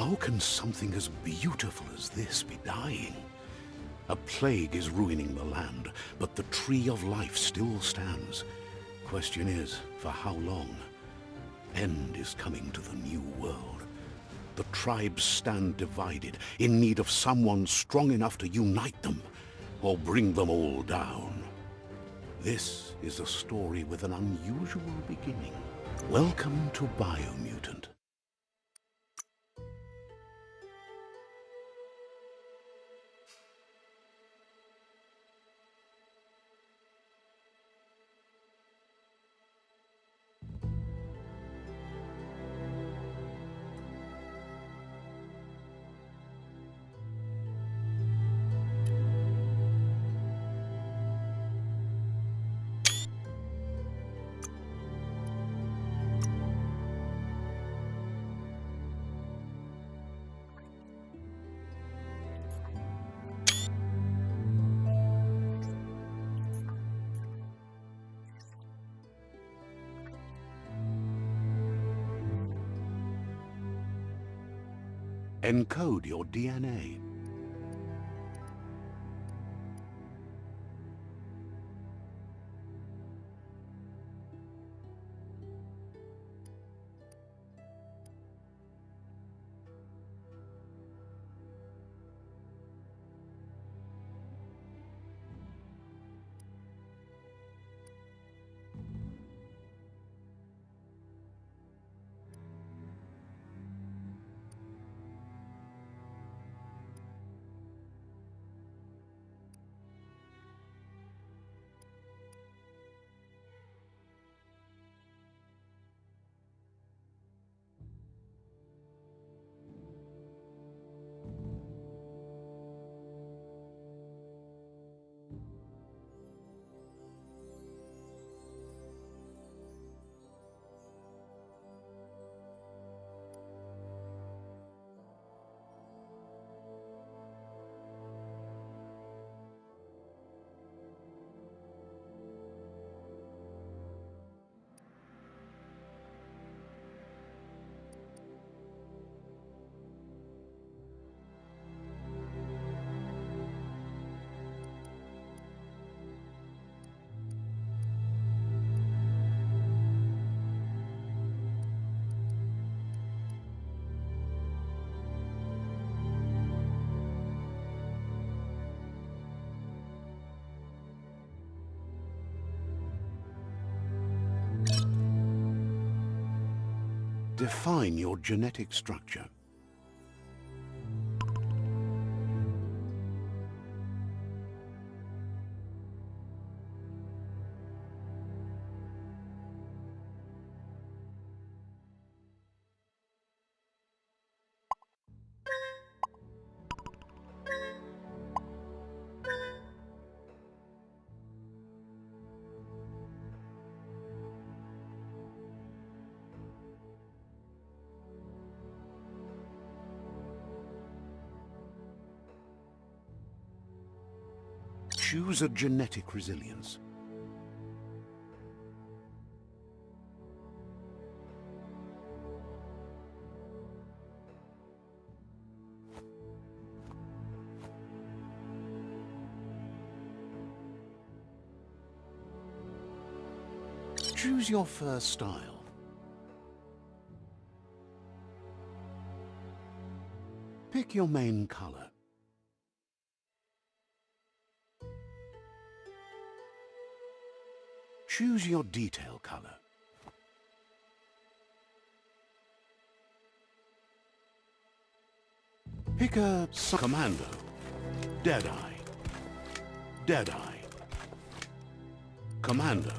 How can something as beautiful as this be dying? A plague is ruining the land, but the tree of life still stands. Question is, for how long? End is coming to the new world. The tribes stand divided, in need of someone strong enough to unite them, or bring them all down. This is a story with an unusual beginning. Welcome to Biomutant. Encode your DNA. Define your genetic structure. Choose a genetic resilience. Choose your fur style. Pick your main color. Choose your detail color. Pick a commando, Deadeye, Deadeye, commando,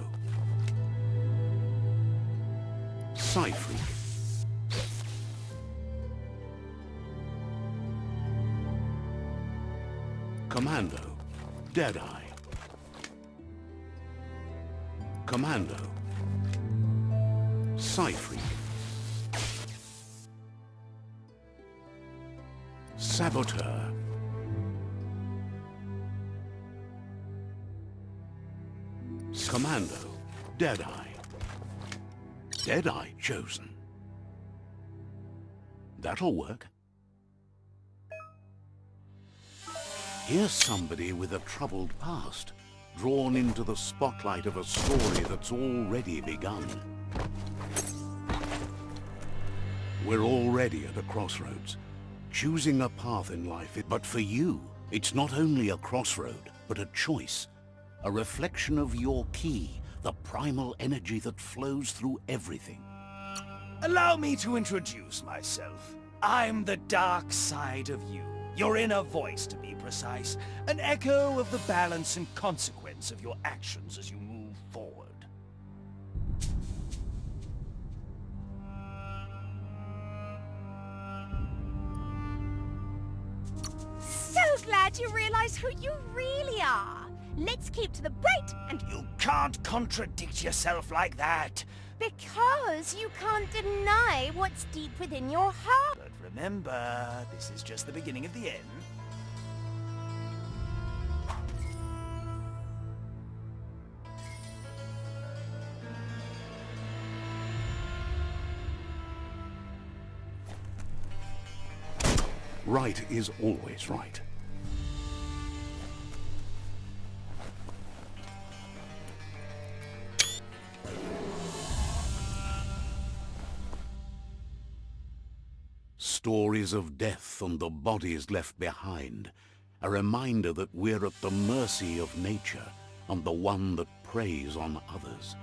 Psyfreak, commando, Deadeye, commando, Psyfreak, Saboteur, commando, Deadeye, Deadeye chosen. That'll work. Here's somebody with a troubled past, drawn into the spotlight of a story that's already begun. We're already at a crossroads, choosing a path in life. But for you, it's not only a crossroad, but a choice. A reflection of your key, the primal energy that flows through everything. Allow me to introduce myself. I'm the dark side of you. Your inner voice, to be precise. An echo of the balance and consequence of your actions as you move forward. So glad you realize who you really are. Let's keep to the bright and... You can't contradict yourself like that. Because you can't deny what's deep within your heart. But remember, this is just the beginning of the end. Right is always right. Stories of death and the bodies left behind. A reminder that we're at the mercy of nature and the one that preys on others.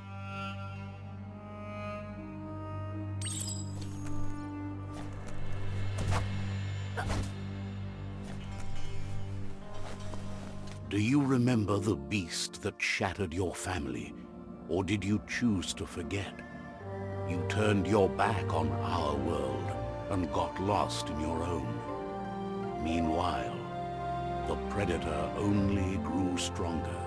Do you remember the beast that shattered your family? Or did you choose to forget? You turned your back on our world and got lost in your own. Meanwhile, the predator only grew stronger.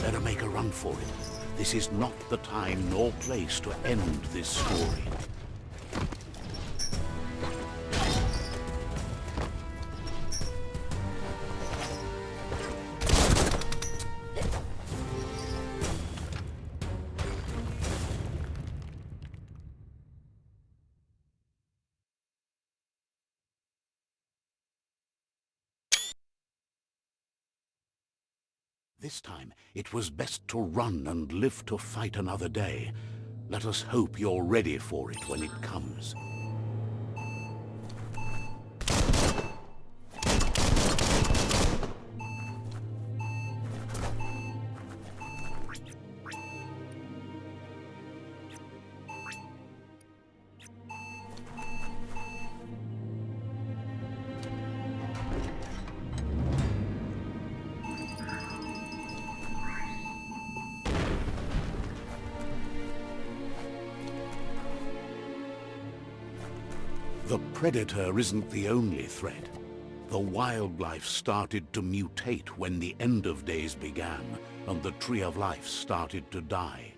Better make a run for it. This is not the time nor place to end this story. This time, it was best to run and live to fight another day. Let us hope you're ready for it when it comes. The predator isn't the only threat. The wildlife started to mutate when the end of days began, and the tree of life started to die.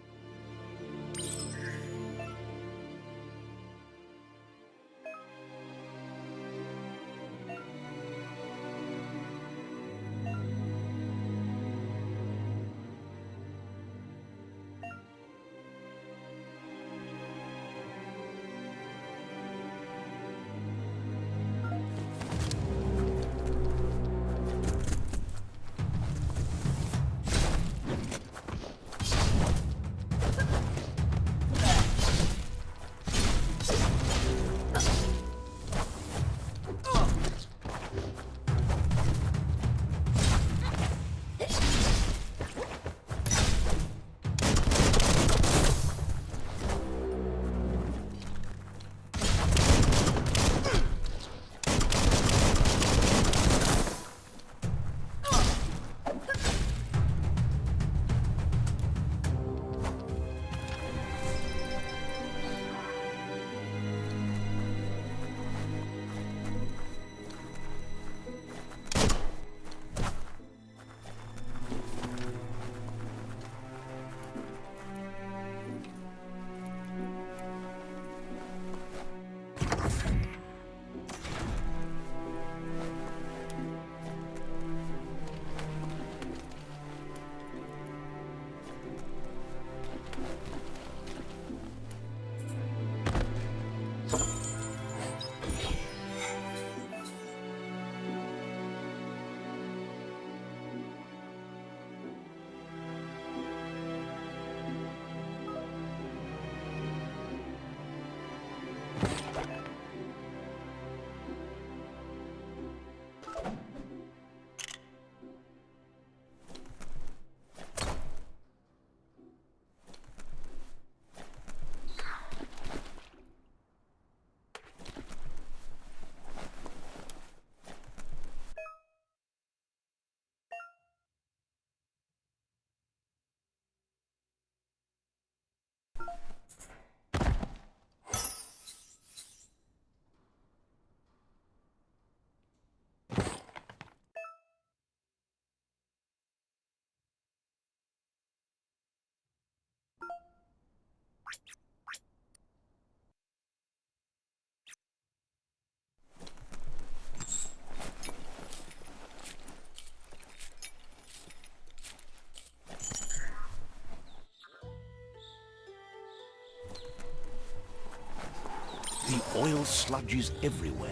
The oil sludges everywhere.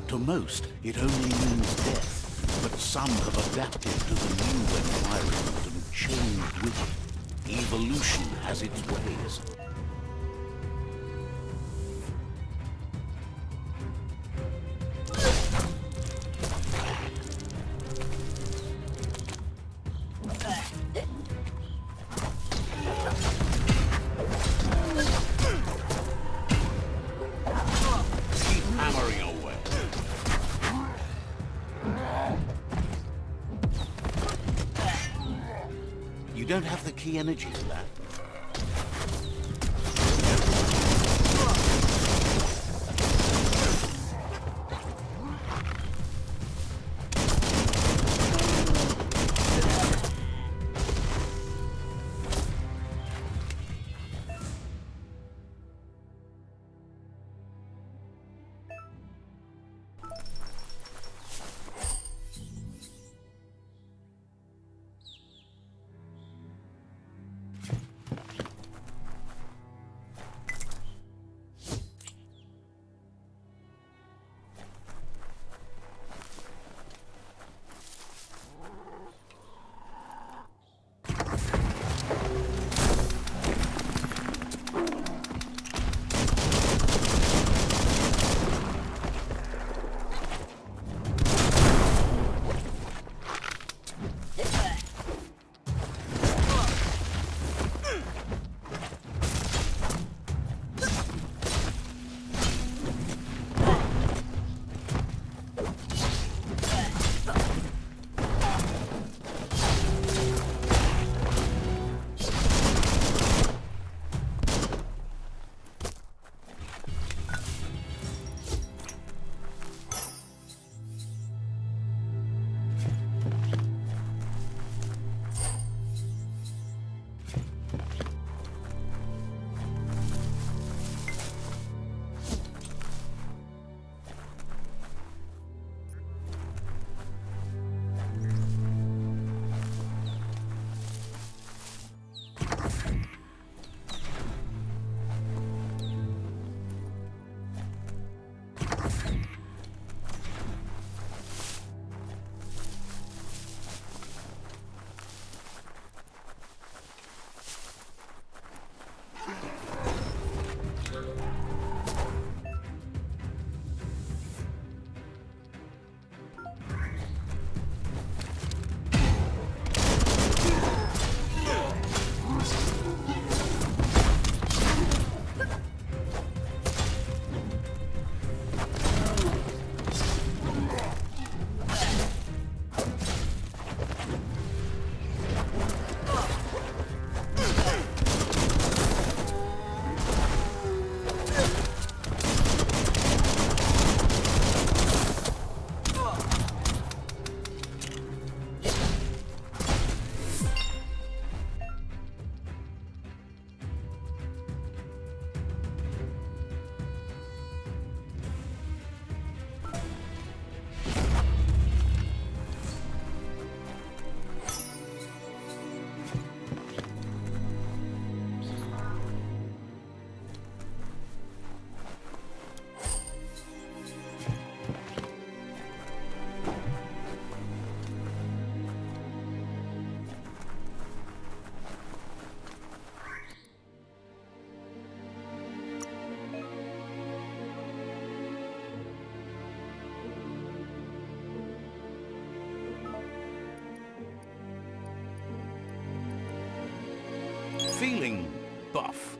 To most, it only means death, but some have adapted to the new environment and changed with it. Evolution has its ways. Keep hammering away. You don't have the key energy for that. Feeling buff.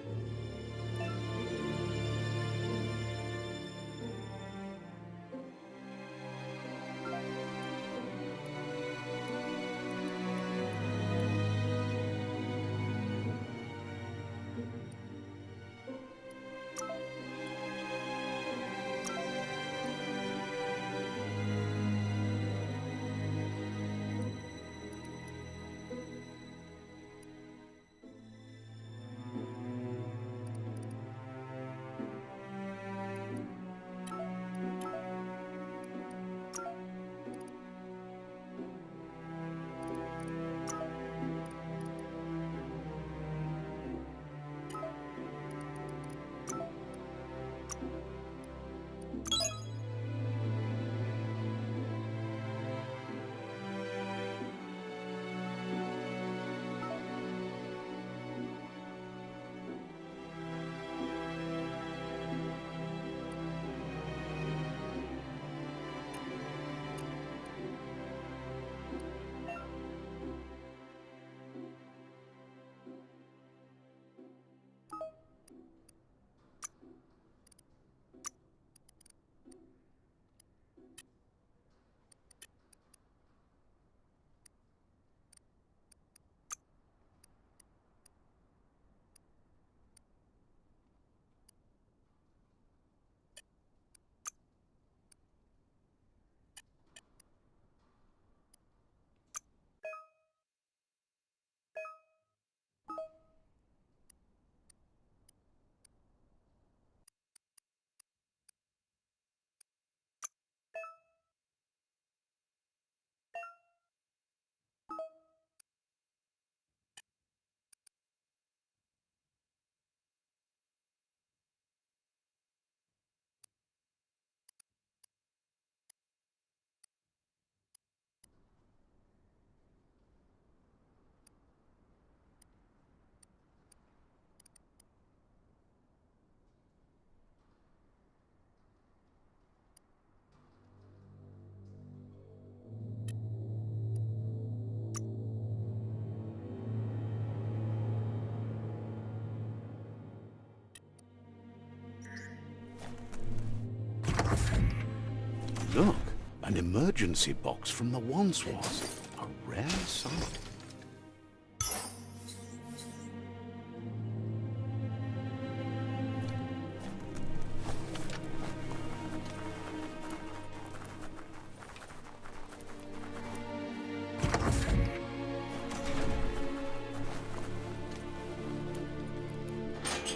Look, an emergency box from the once was. A rare sight.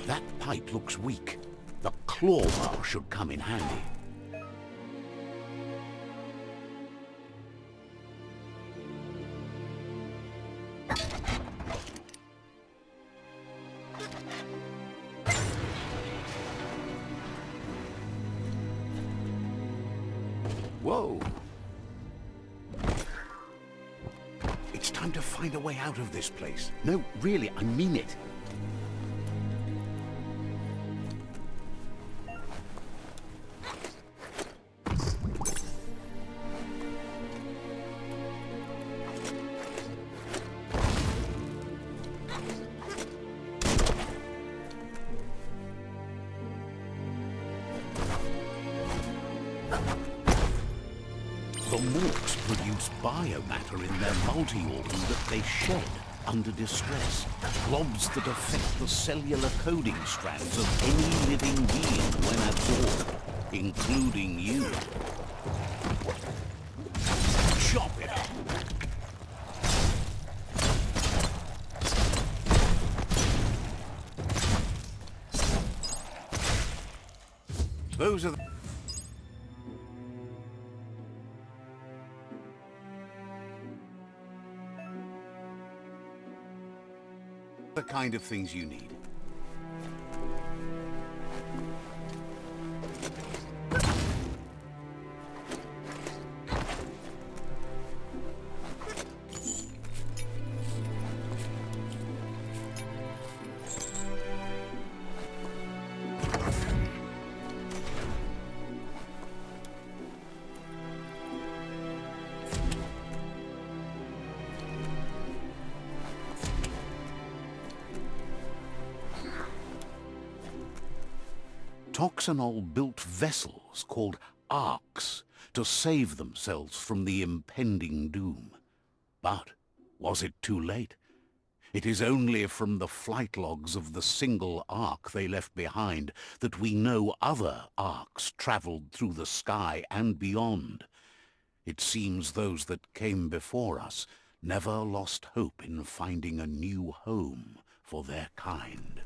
That pipe looks weak. The claw bar should come in handy. Whoa! It's time to find a way out of this place. No, really, I mean it. The morphs produce biomatter in their multi-organ that they shed under distress. Globs that affect the cellular coding strands of any living being when absorbed, including you. Chop it up! Those are the kind of things you need. Toxanol built vessels called arks to save themselves from the impending doom. But was it too late? It is only from the flight logs of the single ark they left behind that we know other arks traveled through the sky and beyond. It seems those that came before us never lost hope in finding a new home for their kind.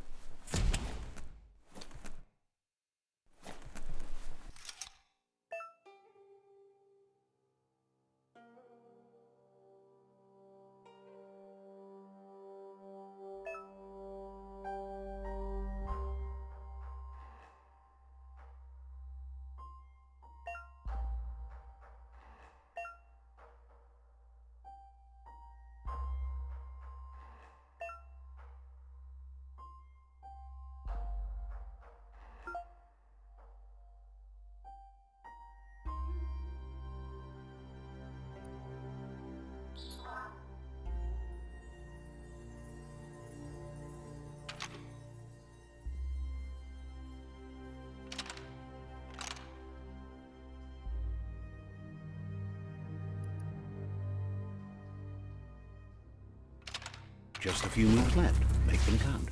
Just a few moves left. Make them count.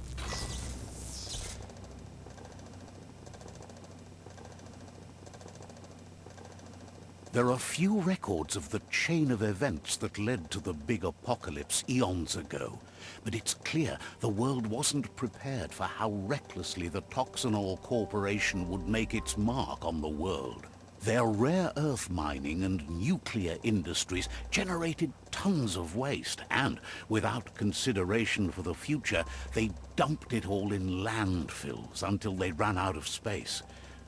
There are few records of the chain of events that led to the big apocalypse eons ago, but it's clear the world wasn't prepared for how recklessly the Toxanol Corporation would make its mark on the world. Their rare earth mining and nuclear industries generated tons of waste, and without consideration for the future, they dumped it all in landfills until they ran out of space.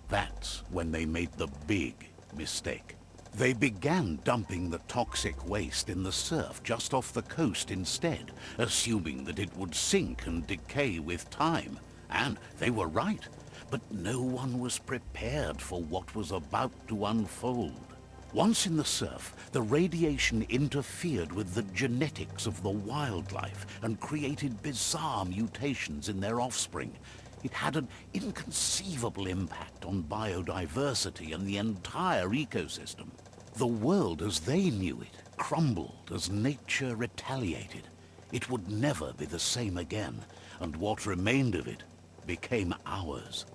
That's when they made the big mistake. They began dumping the toxic waste in the surf just off the coast instead, assuming that it would sink and decay with time. And they were right. But no one was prepared for what was about to unfold. Once in the surf, the radiation interfered with the genetics of the wildlife and created bizarre mutations in their offspring. It had an inconceivable impact on biodiversity and the entire ecosystem. The world as they knew it crumbled as nature retaliated. It would never be the same again, and what remained of it became ours.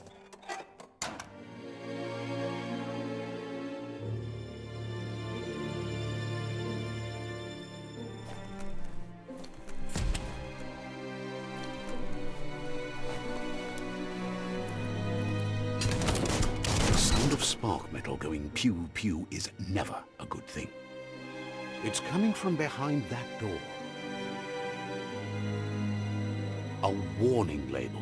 Spark metal going pew-pew is never a good thing. It's coming from behind that door. A warning label.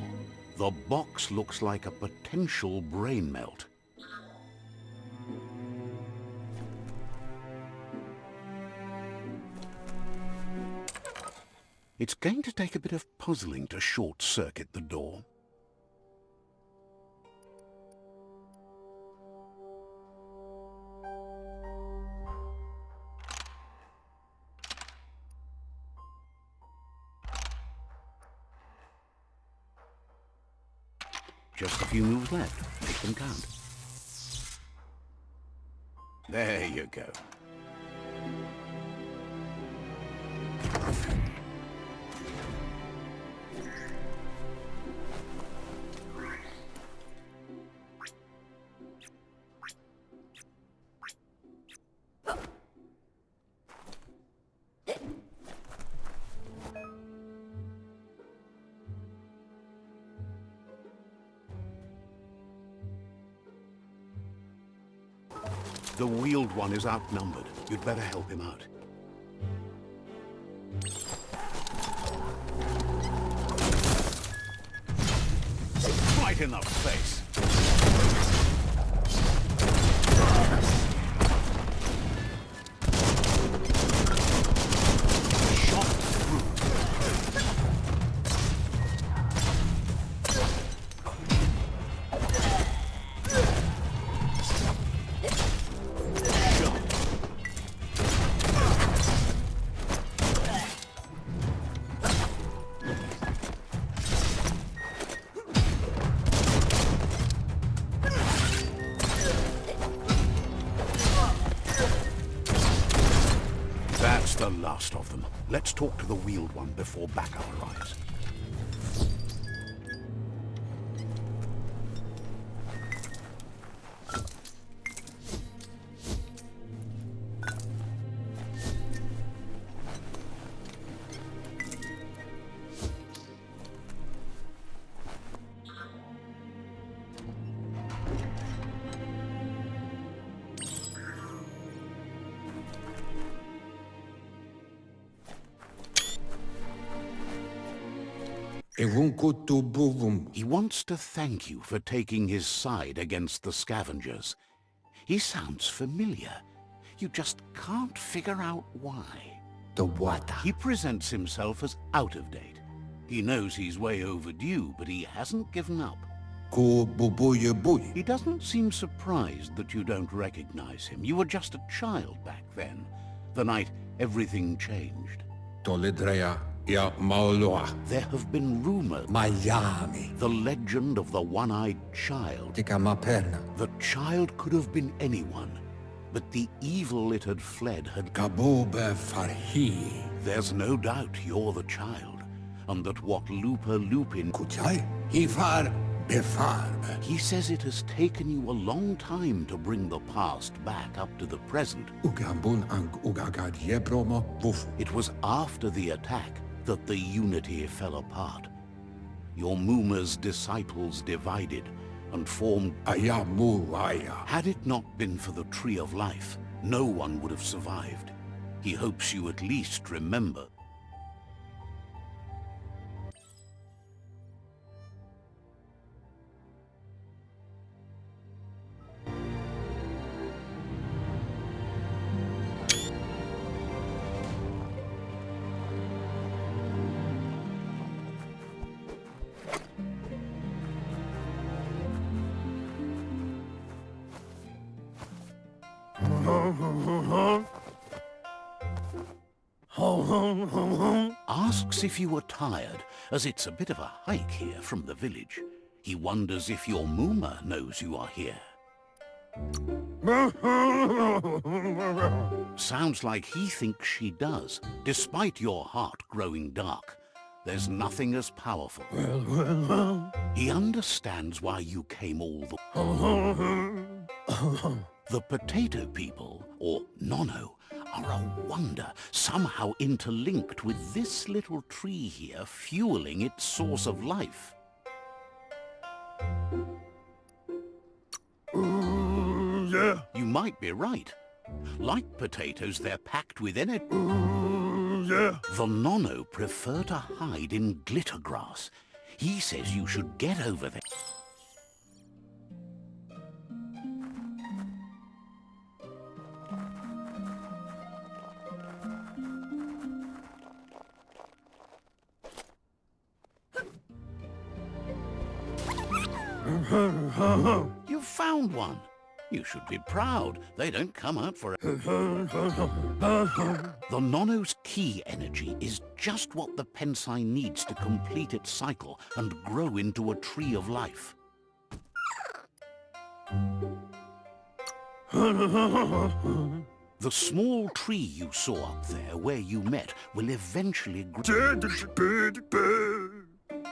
The box looks like a potential brain melt. It's going to take a bit of puzzling to short-circuit the door. Just a few moves left. Make them count. There you go. The wheeled one is outnumbered. You'd better help him out. Right in the face. Shot through. That's the last of them. Let's talk to the wheeled one before backup arrives. He wants to thank you for taking his side against the scavengers. He sounds familiar. You just can't figure out why. He presents himself as out of date. He knows he's way overdue, but he hasn't given up. He doesn't seem surprised that you don't recognize him. You were just a child back then, the night everything changed. There have been rumors. The legend of the one-eyed child. The child could have been anyone, but the evil it had fled had... There's no doubt you're the child, and that what Lupa Lupin... He says it has taken you a long time to bring the past back up to the present. It was after the attack that the unity fell apart. Your Muma's disciples divided and formed... Had it not been for the Tree of Life, no one would have survived. He hopes you at least remember. Asks if you were tired, as it's a bit of a hike here from the village. He wonders if your Muma knows you are here. Sounds like he thinks she does, despite your heart growing dark. There's nothing as powerful. He understands why you came all the... The potato people, or Nono, are a wonder, somehow interlinked with this little tree here fueling its source of life. Yeah. You might be right. Like potatoes, they're packed with energy. Yeah. The Nono prefer to hide in glitter grass. He says you should get over there. You found one. You should be proud. They don't come out for it. The Nono's key energy is just what the Pensai needs to complete its cycle and grow into a tree of life. The small tree you saw up there where you met will eventually grow.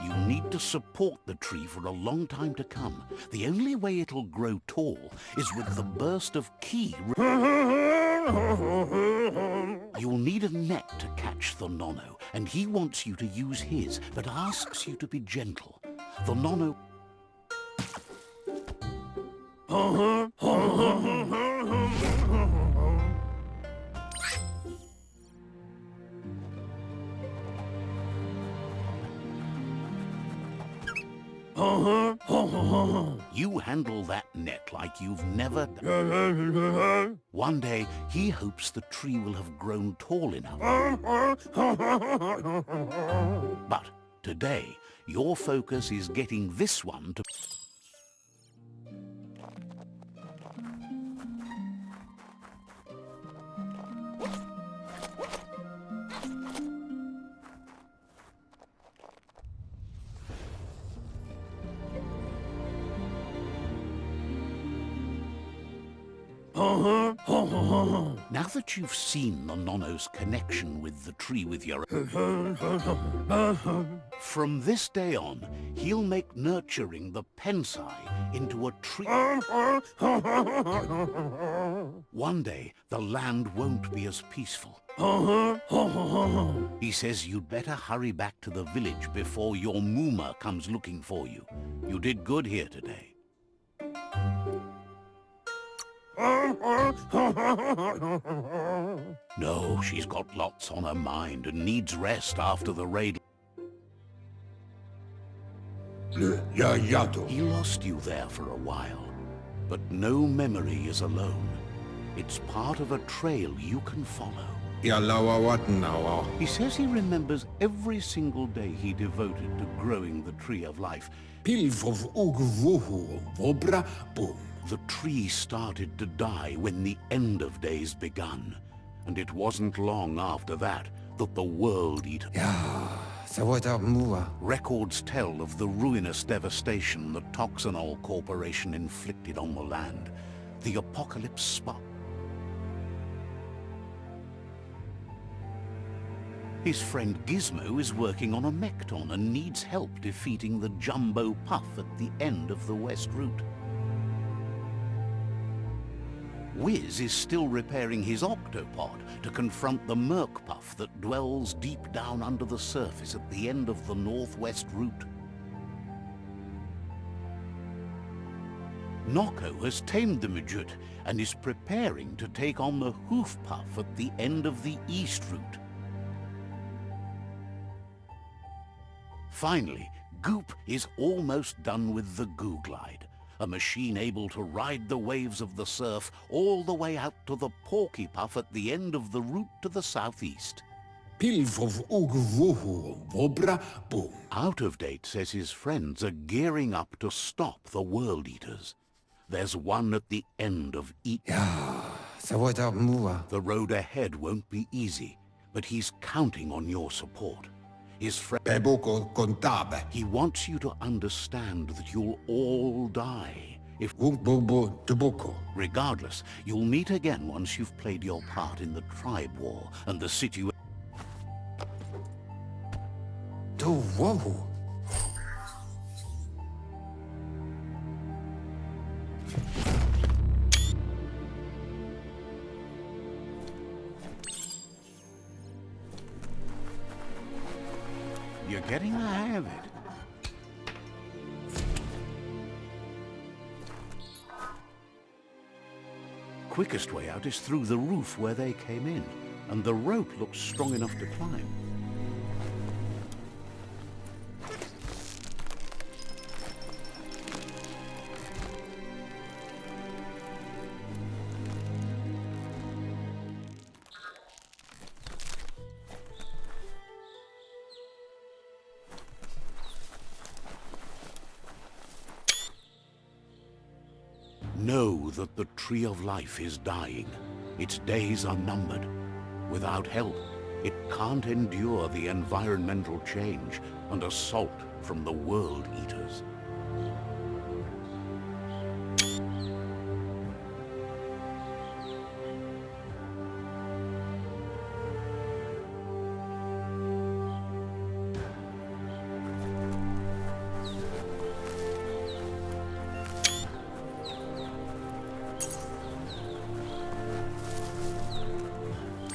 You need to support the tree for a long time to come. The only way it'll grow tall is with the burst of ki. You'll need a net to catch the Nono, and he wants you to use his, but asks you to be gentle. The Nono... You handle that net like you've never done. One day, he hopes the tree will have grown tall enough. But today, your focus is getting this one to... Now that you've seen the Nono's connection with the tree with your... From this day on, he'll make nurturing the Pensai into a tree... One day, the land won't be as peaceful. He says you'd better hurry back to the village before your Muma comes looking for you. You did good here today. No, she's got lots on her mind and needs rest after the raid. He lost you there for a while, but no memory is alone. It's part of a trail you can follow. He says he remembers every single day he devoted to growing the tree of life. The tree started to die when the end of days begun, and it wasn't long after that that the World Eater... Records tell of the ruinous devastation the Toxanol Corporation inflicted on the land. The apocalypse spot. His friend Gizmo is working on a Mekton and needs help defeating the Jumbo Puff at the end of the West Route. Wiz is still repairing his octopod to confront the Merc Puff that dwells deep down under the surface at the end of the Northwest Route. Noko has tamed the Midget and is preparing to take on the Hoof Puff at the end of the East Route. Finally, Goop is almost done with the Goo Glide, a machine able to ride the waves of the surf all the way out to the Porky Puff at the end of the route to the southeast. Out of Date says his friends are gearing up to stop the World Eaters. There's one at the end of each... The road ahead won't be easy, but he's counting on your support. his friend. Pebuco contabe. He wants you to understand that you'll all die. If Bubu tubuco. regardless, you'll meet again once you've played your part in the tribe war and the situation. Tu wowu. You're getting the hang of it. Quickest way out is through the roof where they came in, and the rope looks strong enough to climb. Know that the Tree of Life is dying. Its days are numbered. Without help, it can't endure the environmental change and assault from the World Eaters.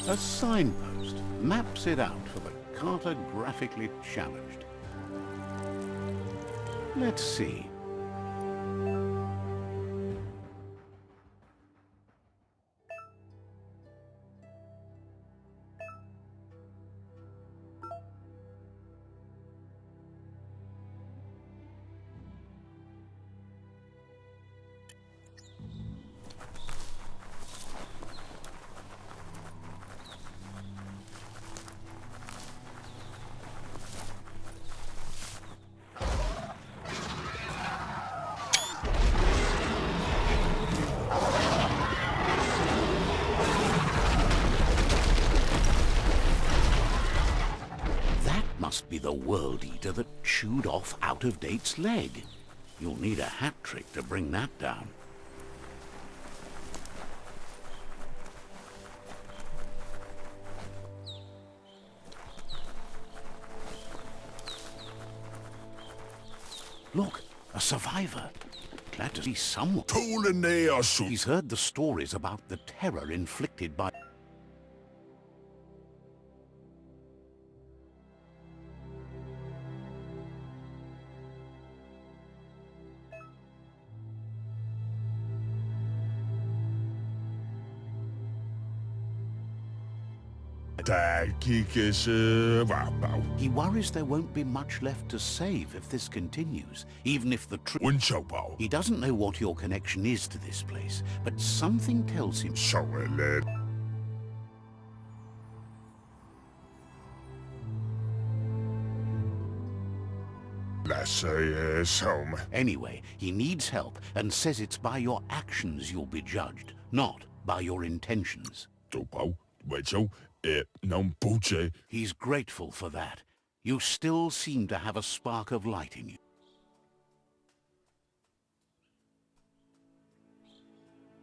A signpost maps it out for the cartographically challenged. Let's see. Must be the World Eater that chewed off Out-of-Date's leg. You'll need a hat trick to bring that down. Look, a survivor. Glad to see someone. He's heard the stories about the terror inflicted by... He worries there won't be much left to save if this continues, even if the He doesn't know what your connection is to this place, but something tells him... Anyway, he needs help and says it's by your actions you'll be judged, not by your intentions. He's grateful for that. You still seem to have a spark of light in you.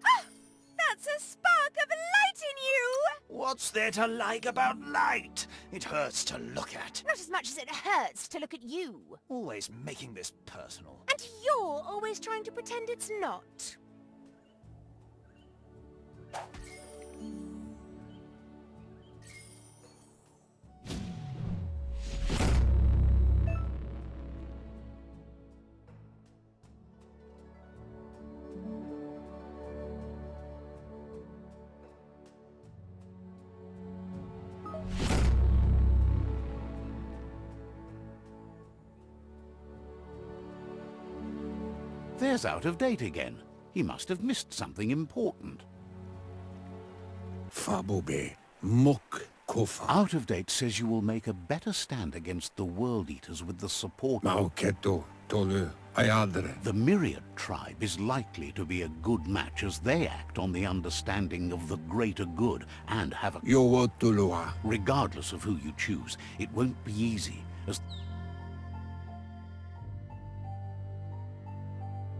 Ah! That's a spark of light in you! What's there to like about light? It hurts to look at. Not as much as it hurts to look at you. Always making this personal. And you're always trying to pretend it's not. There's Out-of-Date again. He must have missed something important. Fabube, muk kofa. Out-of-Date says you will make a better stand against the World Eaters with the support of... Mauketo, tolu, ayadre. The Myriad tribe is likely to be a good match as they act on the understanding of the greater good and have a... Yo tulua. Regardless of who you choose, it won't be easy. as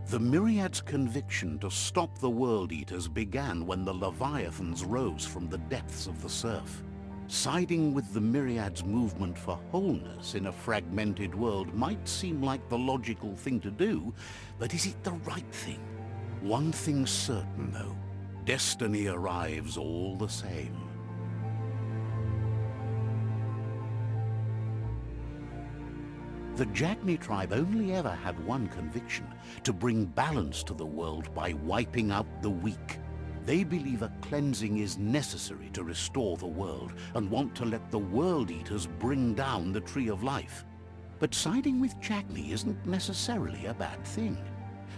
the Myriad's conviction to stop the World Eaters began when the Leviathans rose from the depths of the surf. Siding with the Myriad's movement for wholeness in a fragmented world might seem like the logical thing to do, but is it the right thing? One thing's certain, though. Destiny arrives all the same. The Jagni tribe only ever had one conviction, to bring balance to the world by wiping out the weak. They believe a cleansing is necessary to restore the world, and want to let the World Eaters bring down the Tree of Life. But siding with Jagni isn't necessarily a bad thing.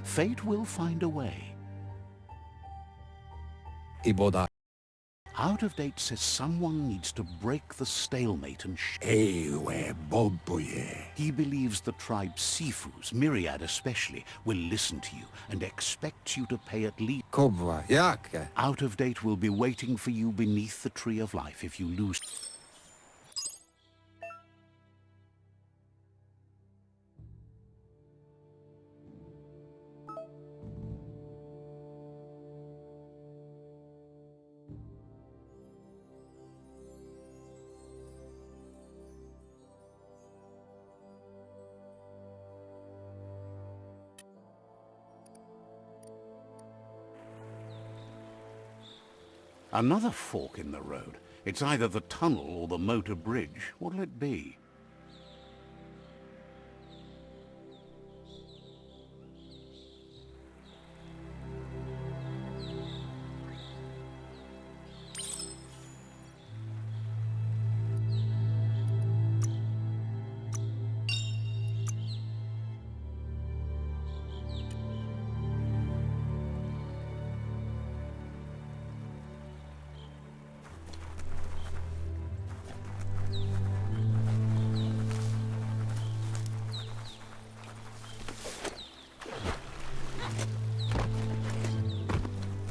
Fate will find a way. Iboda. Out of Date says someone needs to break the stalemate and Ewe boboye. He believes the tribe Sifus, Myriad especially, will listen to you and expects you to pay at least. Kobwa yake. Out of Date will be waiting for you beneath the Tree of Life if you lose. Another fork in the road. It's either the tunnel or the motor bridge. What'll it be?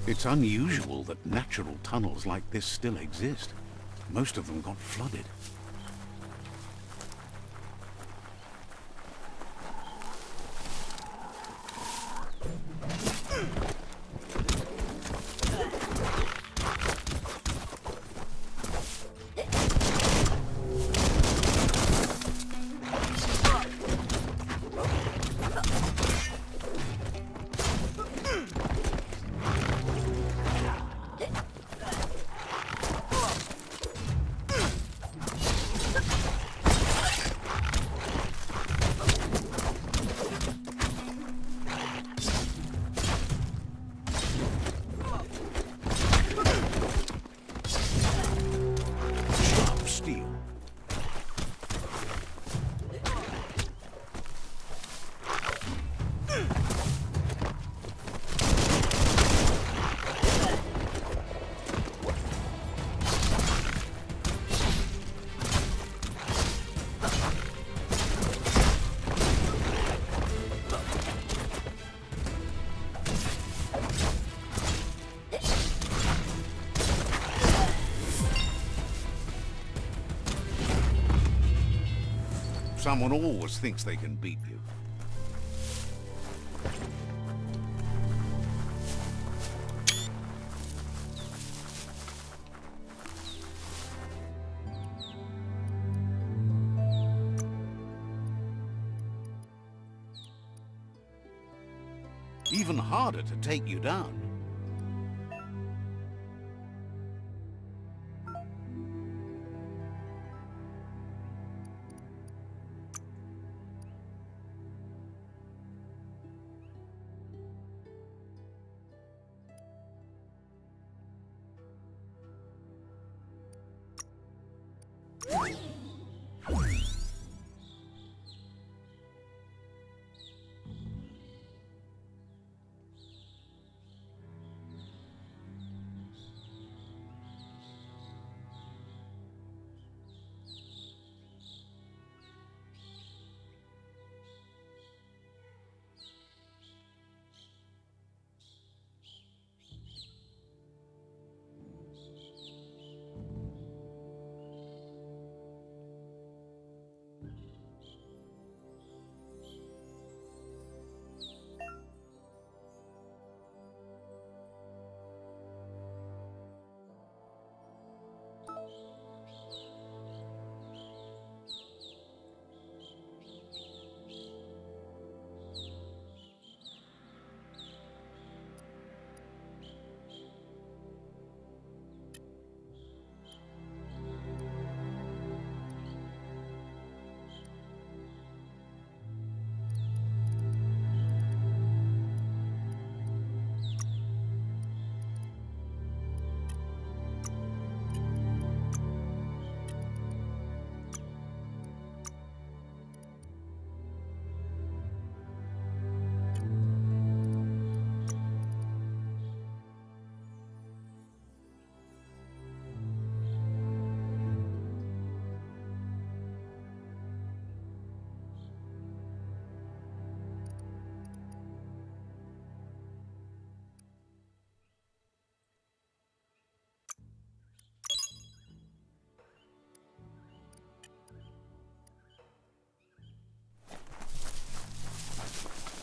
It's unusual that natural tunnels like this still exist. Most of them got flooded. Someone always thinks they can beat you. Even harder to take you down.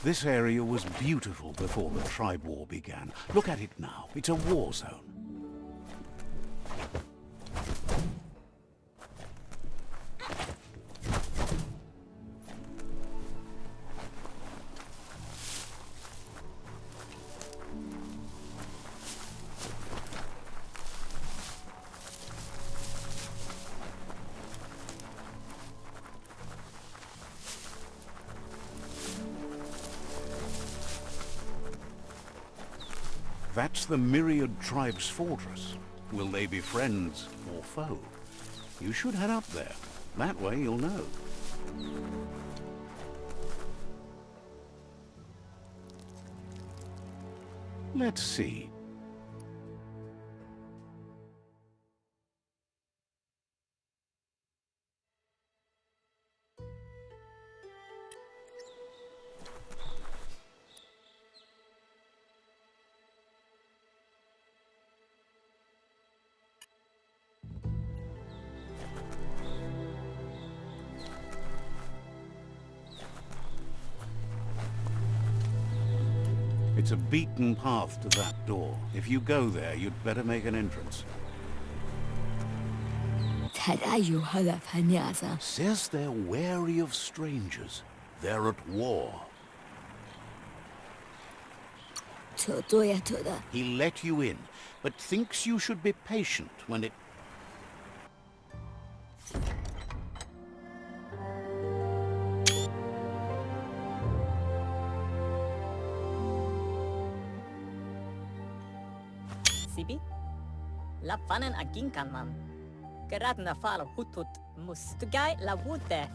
This area was beautiful before the tribe war began. Look at it now. It's a war zone. That's the Myriad tribe's fortress. Will they be friends or foe? You should head up there. That way you'll know. Let's see. It's a beaten path to that door. If you go there, you'd better make an entrance. Says they're wary of strangers. They're at war. He let you in, but thinks you should be patient when it... Sibi? Lapanen aginkan man. Gerad na fal hutut mus. Tugai la wute.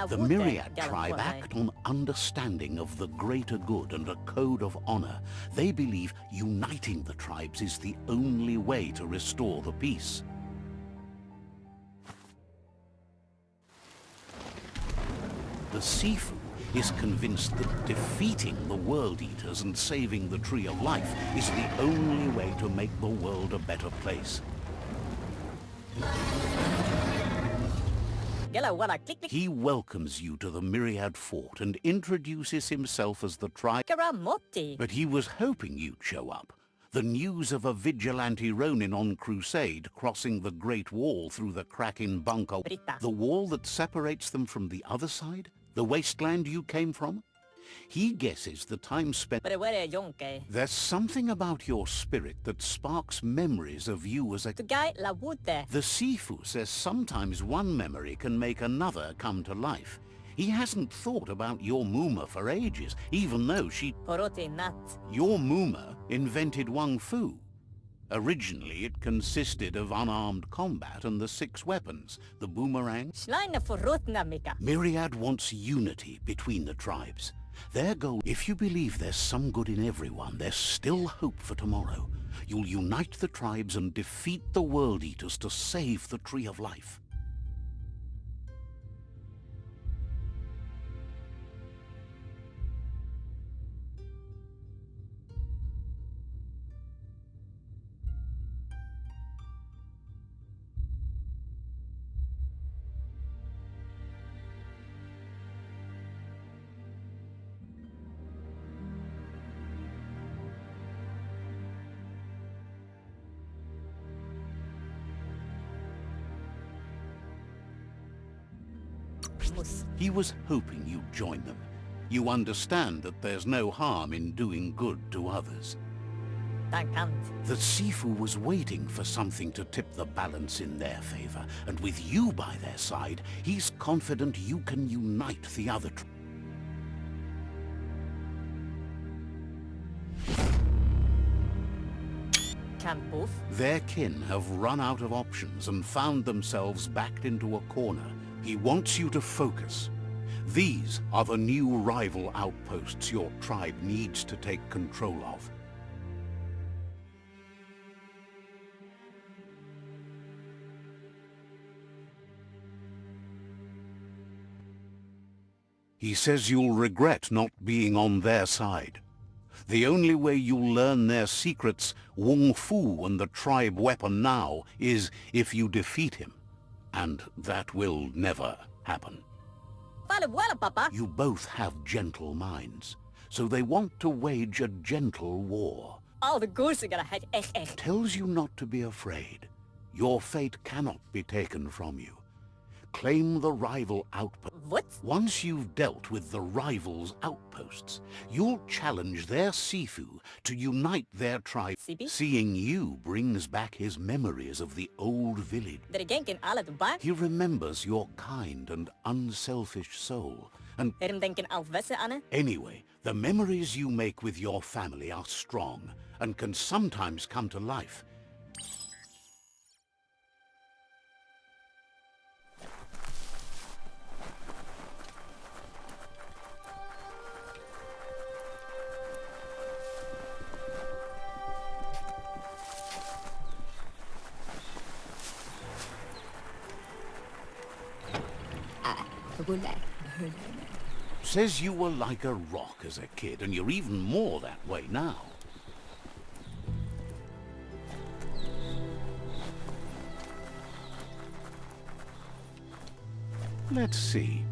The Myriad tribe act on understanding of the greater good and a code of honor. They believe uniting the tribes is the only way to restore the peace. The Sifu is convinced that defeating the World Eaters and saving the Tree of Life is the only way to make the world a better place. He welcomes you to the Myriad Fort and introduces himself as the tribe. But he was hoping you'd show up. The news of a vigilante Ronin on crusade crossing the Great Wall through the crack in Bunker. The wall that separates them from the other side? The wasteland you came from? He guesses the time spent... There's something about your spirit that sparks memories of you as a... The Sifu says sometimes one memory can make another come to life. He hasn't thought about your Muma for ages, even though she... Your Muma invented Wung Fu. Originally, it consisted of unarmed combat and the 6 weapons, the boomerang. Myriad wants unity between the tribes. Their goal, if you believe there's some good in everyone, there's still hope for tomorrow. You'll unite the tribes and defeat the World Eaters to save the Tree of Life. He was hoping you'd join them. You understand that there's no harm in doing good to others. The Sifu was waiting for something to tip the balance in their favor, and with you by their side, he's confident you can unite the other tribes. Their kin have run out of options and found themselves backed into a corner. He wants you to focus. These are the new rival outposts your tribe needs to take control of. He says you'll regret not being on their side. The only way you'll learn their secrets, Wung Fu and the tribe weapon now, is if you defeat him. And that will never happen. Fala buena, papa. You both have gentle minds, so they want to wage a gentle war. Al de goeie het echt. Tells you not to be afraid. Your fate cannot be taken from you. Claim the rival outpost. What? Once you've dealt with the rival's outposts, you'll challenge their Sifu to unite their tribe. Sibi? Seeing you brings back his memories of the old village. Der denken alle de bar. He remembers your kind and unselfish soul. And Herim denken al wisse Anne. anyway, the memories you make with your family are strong and can sometimes come to life. Says you were like a rock as a kid, and you're even more that way now. Let's see.